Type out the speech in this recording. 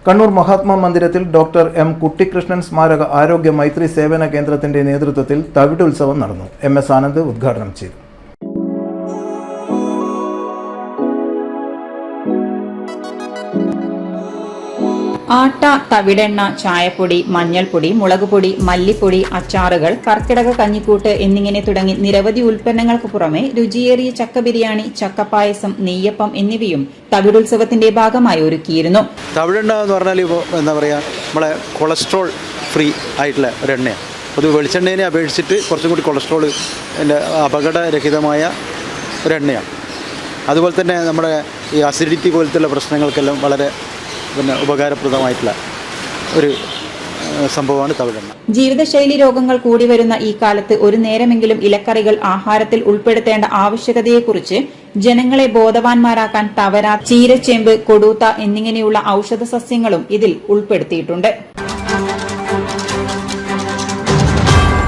കണ്ണൂർ മഹാത്മാ മന്ദിരത്തിൽ doctor M Kuttikrishnan സ്മാരക ആരോഗ്യ മൈത്രി സേവന കേന്ദ്രത്തിന്റെ നേതൃത്വത്തിൽ തവിട് ഉത്സവം നടന്നു. MS ആനന്ദ് ഉദ്ഘാടനം ചെയ്തു. ആട്ട, തവിടെണ്ണ, ചായപ്പൊടി, മഞ്ഞൾപ്പൊടി, മുളകുപൊടി, മല്ലിപ്പൊടി, അച്ചാറുകൾ, കർക്കിടക കഞ്ഞിക്കൂട്ട് എന്നിങ്ങനെ തുടങ്ങി നിരവധി ഉൽപ്പന്നങ്ങൾക്ക് പുറമെ രുചിയേറിയ ചക്ക ബിരിയാണി, ചക്കപ്പായസം, നെയ്യപ്പം എന്നിവയും തവിടുത്സവത്തിന്റെ ഭാഗമായി ഒരുക്കിയിരുന്നു. തവിടെണ്ണ എന്ന് പറഞ്ഞാൽ ഇപ്പോൾ എന്താ പറയുക, നമ്മളെ കൊളസ്ട്രോൾ ഫ്രീ ആയിട്ടുള്ള ഒരു എണ്ണയാണ്. അത് വെളിച്ചെണ്ണയെ അപേക്ഷിച്ചിട്ട് കുറച്ചും കൂടി കൊളസ്ട്രോൾ അപകടരഹിതമായ ഒരെണ്ണയാണ്. അതുപോലെ തന്നെ നമ്മുടെ ഈ അസിഡിറ്റി പോലത്തുള്ള പ്രശ്നങ്ങൾക്കെല്ലാം വളരെ ഉപകാരപ്രദമായിട്ടുള്ള ഒരു സംഭവമാണ് തവിടെണ്ണ. ജീവിതശൈലി രോഗങ്ങൾ കൂടി വരുന്ന ഈ കാലത്ത് ഒരു നേരമെങ്കിലും ഇലക്കറികൾ ആഹാരത്തിൽ ഉൾപ്പെടുത്തേണ്ട ആവശ്യകതയെക്കുറിച്ച് ജനങ്ങളെ ബോധവാന്മാരാക്കാൻ തവര, ചീരച്ചേമ്പ്, കൊടുത്ത എന്നിങ്ങനെയുള്ള ഔഷധ സസ്യങ്ങളും ഇതിൽ ഉൾപ്പെടുത്തിയിട്ടുണ്ട്.